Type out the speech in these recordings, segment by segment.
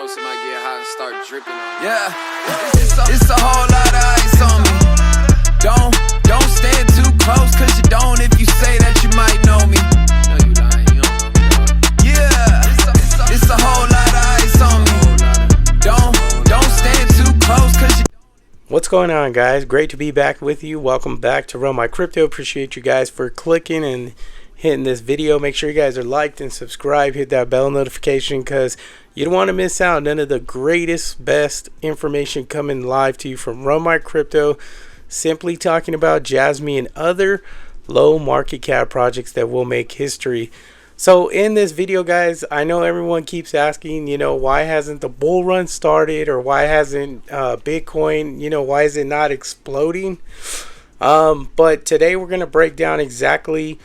know somebody get hot and start dripping on you. Yeah, it's a whole lot of ice on me. Don't stand too close, cause you don't if you say that you might know me. No, you lying, you don't know me, dog. Yeah, it's a whole lot of ice on me. Don't stand too close, cause you. What's going on, guys? Great to be back with you. Welcome back to Run My Crypto. Appreciate you guys for clicking and hitting this video. Make sure you guys are liked and subscribed. Hit that bell notification because you don't want to miss out none of the greatest, best information coming live to you from Run My Crypto. Simply talking about JASMY and other low market cap projects that will make history. So in this video, guys, I know everyone keeps asking, why hasn't the bull run started, or why hasn't Bitcoin, why is it not exploding? But today we're going to break down exactly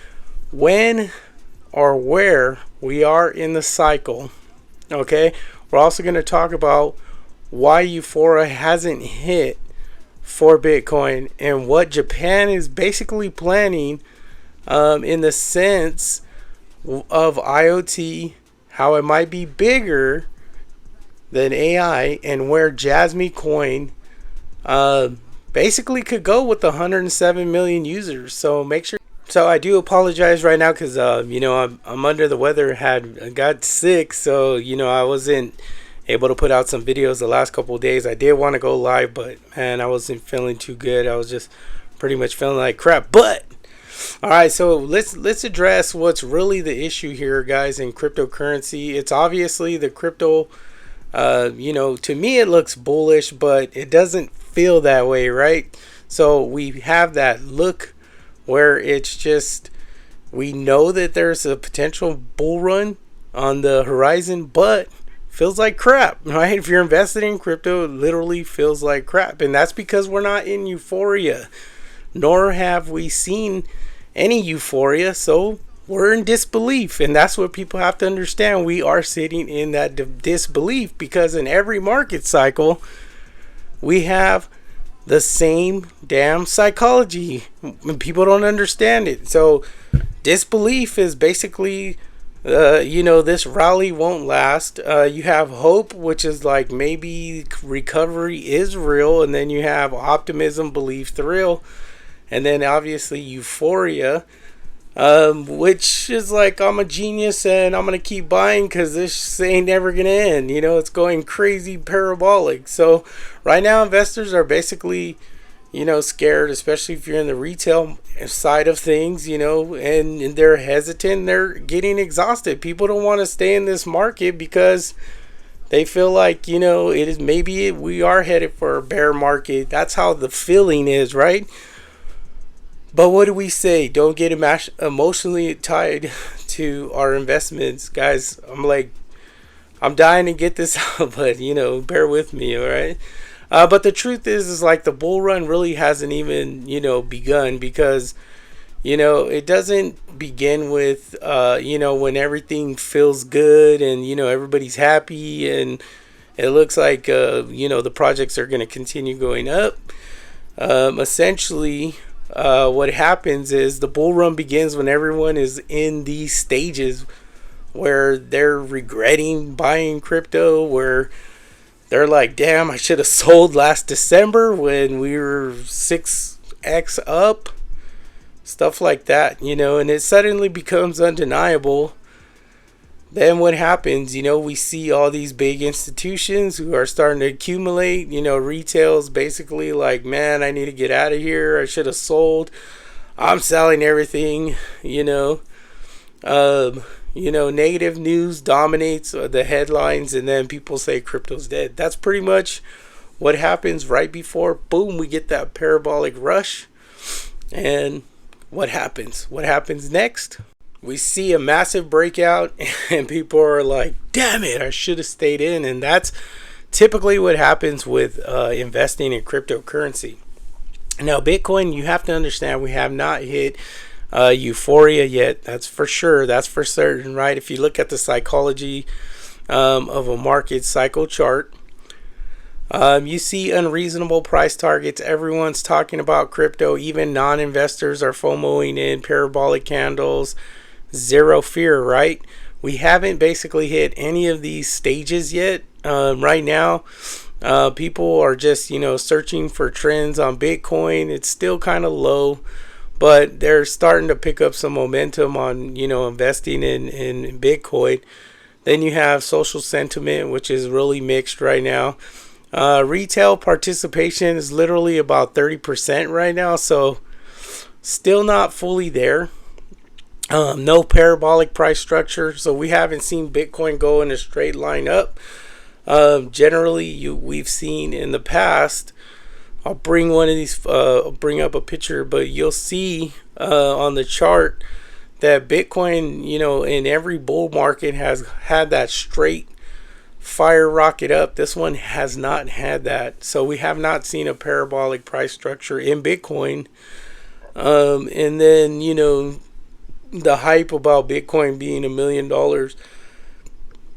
when or where we are in the cycle. Okay, we're also going to talk about why euphoria hasn't hit for Bitcoin and what Japan is basically planning in the sense of IoT, how it might be bigger than AI, and where JASMY coin basically could go with 107 million users. So make sure. So I do apologize right now because I'm under the weather, got sick, so I wasn't able to put out some videos the last couple of days. I did want to go live, but man, I wasn't feeling too good. I was just pretty much feeling like crap. But all right, so let's address what's really the issue here, guys, in cryptocurrency. It's obviously the crypto. To me it looks bullish, but it doesn't feel that way, right? So we have that look where it's just, we know that there's a potential bull run on the horizon, but feels like crap, right? If you're invested in crypto, it literally feels like crap. And that's because we're not in euphoria, nor have we seen any euphoria. So we're in disbelief. And that's what people have to understand. We are sitting in that disbelief because in every market cycle, we have the same damn psychology. People don't understand it. So disbelief is basically this rally won't last. You have hope, which is like maybe recovery is real, and then you have optimism, belief, thrill, and then obviously euphoria, which is like, I'm a genius and I'm gonna keep buying because this ain't never gonna end. It's going crazy parabolic. So right now investors are basically scared, especially if you're in the retail side of things, and they're hesitant, they're getting exhausted. People don't want to stay in this market because they feel like, it is, maybe we are headed for a bear market. That's how the feeling is, right? But what do we say? Don't get emotionally tied to our investments, guys. I'm dying to get this out, but bear with me, all right? But the truth is like the bull run really hasn't even, begun, because, it doesn't begin with, when everything feels good and, everybody's happy and it looks like, the projects are going to continue going up. Essentially, what happens is the bull run begins when everyone is in these stages where they're regretting buying crypto, where they're like, damn, I should have sold last December when we were 6x up. Stuff like that, and it suddenly becomes undeniable. Then what happens, we see all these big institutions who are starting to accumulate, retail's basically like, man, I need to get out of here. I should have sold. I'm selling everything, negative news dominates the headlines, and then people say crypto's dead. That's pretty much what happens right before, boom, we get that parabolic rush. And what happens? What happens next? We see a massive breakout and people are like, damn it, I should have stayed in. And that's typically what happens with investing in cryptocurrency. Now, Bitcoin, you have to understand, we have not hit euphoria yet. That's for sure. That's for certain, right? If you look at the psychology of a market cycle chart, you see unreasonable price targets. Everyone's talking about crypto. Even non-investors are FOMOing in parabolic candles. Zero fear, right? We haven't basically hit any of these stages yet. Right now, people are just, searching for trends on Bitcoin. It's still kind of low, but they're starting to pick up some momentum on, investing in Bitcoin. Then you have social sentiment, which is really mixed right now. Retail participation is literally about 30% right now, so still not fully there. No parabolic price structure, so we haven't seen Bitcoin go in a straight line up. Generally, we've seen in the past. I'll bring one of these. Bring up a picture, but you'll see on the chart that Bitcoin, in every bull market has had that straight fire rocket up. This one has not had that, so we have not seen a parabolic price structure in Bitcoin. And then the hype about Bitcoin being $1 million.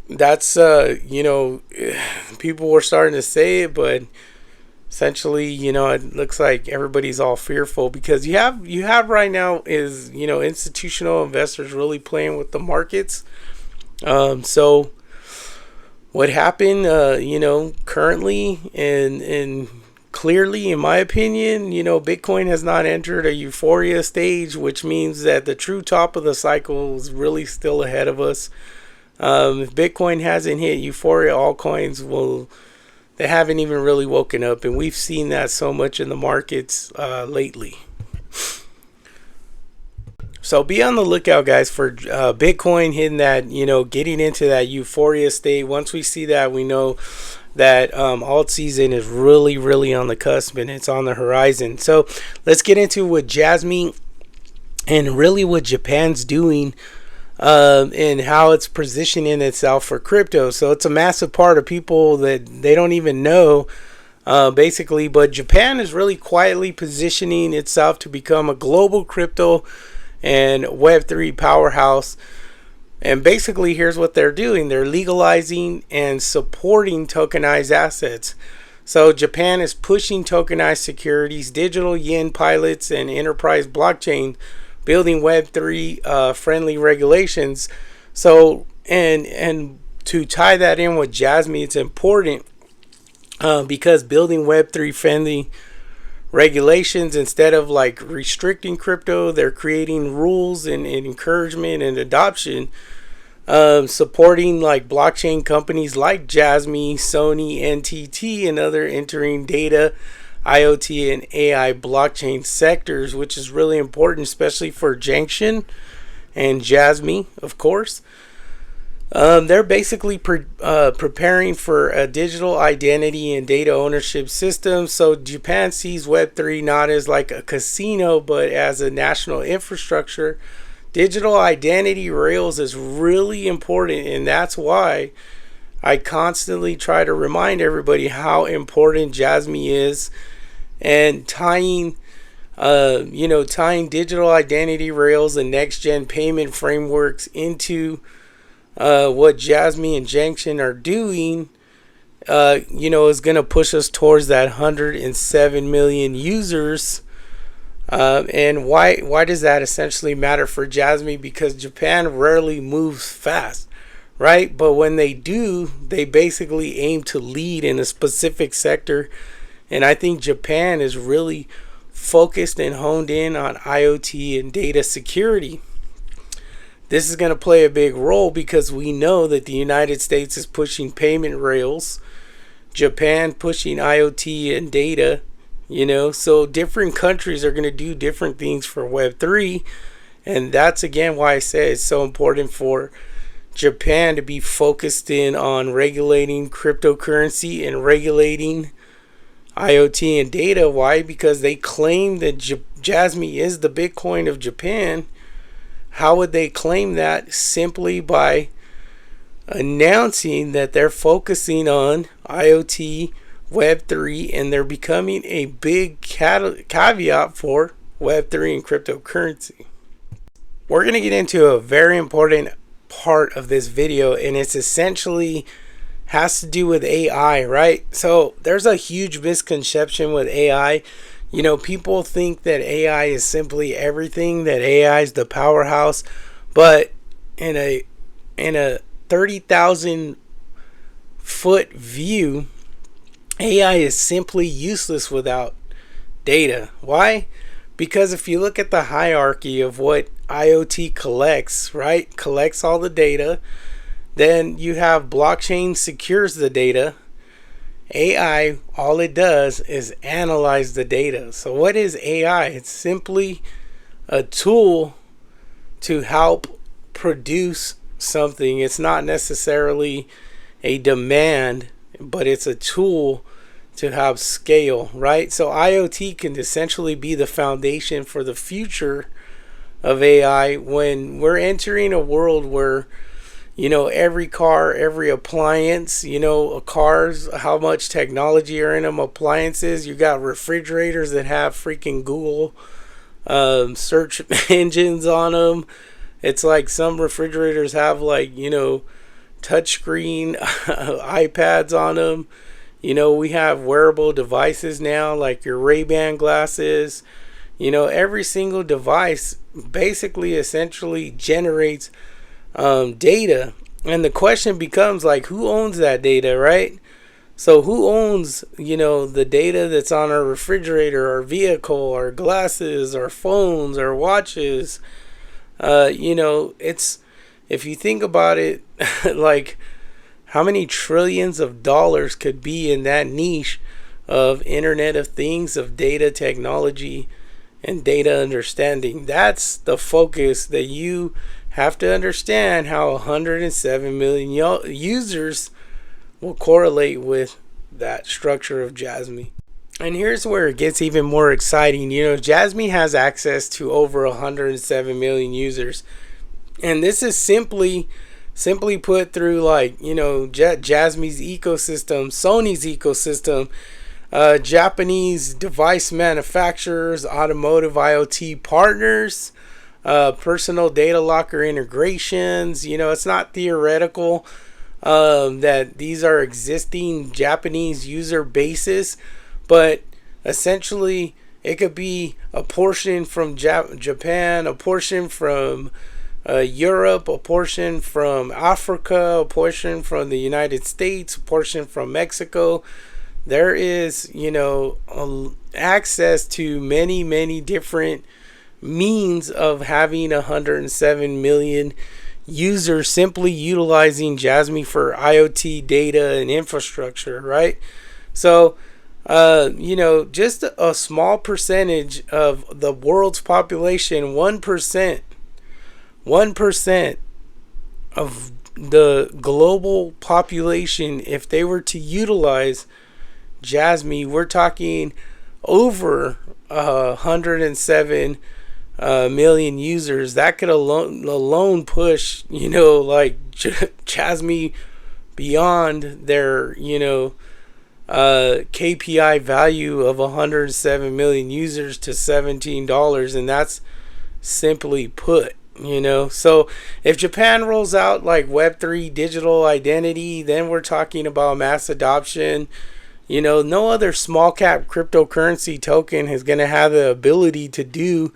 That's people were starting to say it, but essentially, it looks like everybody's all fearful because you have right now is institutional investors really playing with the markets. So what happened, currently and clearly, in my opinion, Bitcoin has not entered a euphoria stage, which means that the true top of the cycle is really still ahead of us. If Bitcoin hasn't hit euphoria, altcoins they haven't even really woken up, and we've seen that so much in the markets lately. So be on the lookout, guys, for Bitcoin hitting that, getting into that euphoria state. Once we see that, we know that alt season is really, really on the cusp and it's on the horizon. So let's get into what JASMY and really what Japan's doing and how it's positioning itself for crypto. So it's a massive part of people that they don't even know, basically. But Japan is really quietly positioning itself to become a global crypto and Web3 powerhouse. And basically, here's what they're doing. They're legalizing and supporting tokenized assets. So Japan is pushing tokenized securities, digital yen pilots, and enterprise blockchain, building Web3 friendly regulations. So and to tie that in with JASMY, it's important because building Web3 friendly regulations, instead of like restricting crypto, they're creating rules and encouragement and adoption, supporting like blockchain companies like JASMY, Sony, NTT, and other entering data, IoT, and AI blockchain sectors, which is really important, especially for Junction and JASMY, of course. They're basically preparing for a digital identity and data ownership system. So Japan sees Web3 not as like a casino, but as a national infrastructure. Digital identity rails is really important, and that's why I constantly try to remind everybody how important JASMY is, and tying digital identity rails and next gen payment frameworks into what JASMY and Junction are doing, is going to push us towards that 107 million users. And why does that essentially matter for JASMY? Because Japan rarely moves fast, right? But when they do, they basically aim to lead in a specific sector. And I think Japan is really focused and honed in on IoT and data security. This is going to play a big role because we know that the United States is pushing payment rails, Japan pushing IoT and data, so different countries are going to do different things for Web3. And that's again why I say it's so important for Japan to be focused in on regulating cryptocurrency and regulating IoT and data. Why? Because they claim that JASMY is the Bitcoin of Japan. How would they claim that? Simply by announcing that they're focusing on IoT, Web3, and they're becoming a big caveat for Web3 and cryptocurrency. We're going to get into a very important part of this video, and it's essentially has to do with AI, right? So there's a huge misconception with AI. People think that AI is simply everything, that AI is the powerhouse, but in a 30,000 foot view, AI is simply useless without data. Why? Because if you look at the hierarchy of what IoT collects, right? Collects all the data. Then you have blockchain secures the data. AI, all it does is analyze the data. So what is AI? It's simply a tool to help produce something. It's not necessarily a demand, but it's a tool to have scale, right? So IoT can essentially be the foundation for the future of AI when we're entering a world where, every car, every appliance, cars, how much technology are in them, appliances. You got refrigerators that have freaking Google search engines on them. It's like some refrigerators have touchscreen iPads on them. We have wearable devices now, like your Ray-Ban glasses. Every single device basically essentially generates data. And the question becomes who owns that data, right? So who owns, the data that's on our refrigerator, our vehicle, our glasses, our phones, our watches? It's, if you think about it, how many trillions of dollars could be in that niche of Internet of Things, of data technology and data understanding? That's the focus that you have to understand, how 107 million users will correlate with that structure of JASMY. And here's where it gets even more exciting. JASMY has access to over 107 million users. And this is simply put through JASMY's ecosystem, Sony's ecosystem, Japanese device manufacturers, automotive IoT partners, personal data locker integrations. It's not theoretical that these are existing Japanese user bases, but essentially it could be a portion from Japan, a portion from Europe, a portion from Africa, a portion from the United States, a portion from Mexico. There is, access to many, many different means of having 107 million users simply utilizing JASMY for IoT data and infrastructure, right? So, just a small percentage of the world's population, 1% of the global population, if they were to utilize JASMY, we're talking over 107 million users. That could alone push, JASMY beyond their, KPI value of 107 million users to $17, and that's simply put. So if Japan rolls out Web3 digital identity, then we're talking about mass adoption. No other small cap cryptocurrency token is going to have the ability to do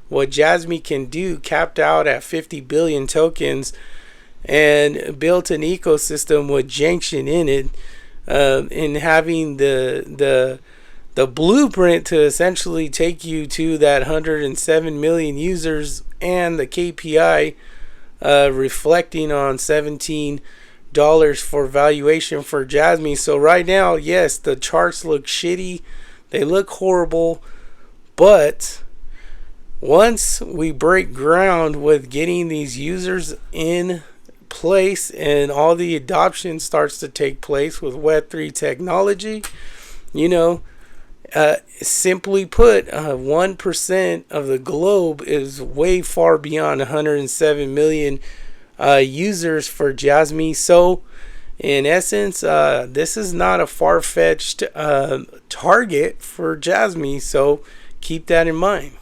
what JASMY can do, capped out at 50 billion tokens, and built an ecosystem with Junction in it, in having the blueprint to essentially take you to that 107 million users, and the KPI reflecting on $17 for valuation for JASMY. So right now, yes, the charts look shitty, they look horrible, but once we break ground with getting these users in place and all the adoption starts to take place with Web3 technology, simply put, 1% of the globe is way far beyond 107 million users for JASMY. So in essence, this is not a far-fetched target for JASMY, so keep that in mind.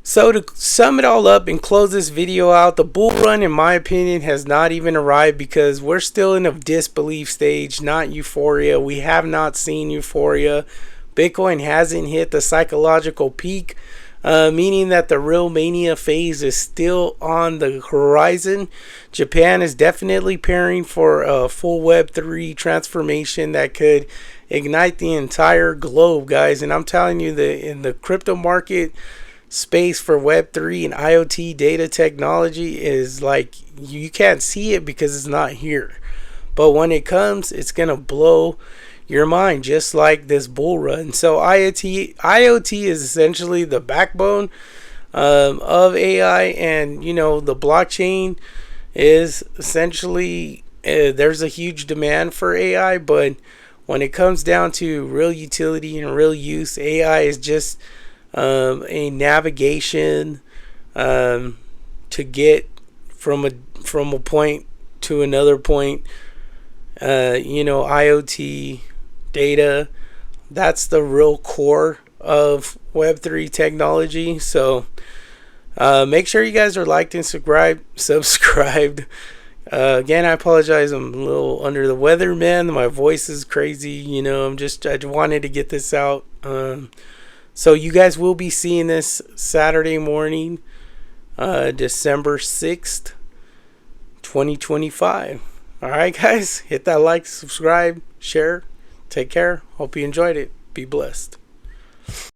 So to sum it all up and close this video out, the bull run, in my opinion, has not even arrived, because we're still in a disbelief stage, not euphoria. We have not seen euphoria. Bitcoin hasn't hit the psychological peak meaning that the real mania phase is still on the horizon. Japan is definitely preparing for a full Web3 transformation that could ignite the entire globe, guys. And I'm telling you, in the crypto market space for Web3 and IoT data technology is like, you can't see it because it's not here. But when it comes, it's going to blow your mind, just like this bull run. So IoT is essentially the backbone of AI, and the blockchain is essentially there's a huge demand for AI, but when it comes down to real utility and real use, AI is just a navigation to get from a point to another point. IoT data, that's the real core of Web3 technology. So make sure you guys are liked and subscribed. Again, I apologize, I'm a little under the weather, man. My voice is crazy. I just wanted to get this out. So you guys will be seeing this Saturday morning, December 6th, 2025. All right, guys, hit that like, subscribe, share. Take care. Hope you enjoyed it. Be blessed.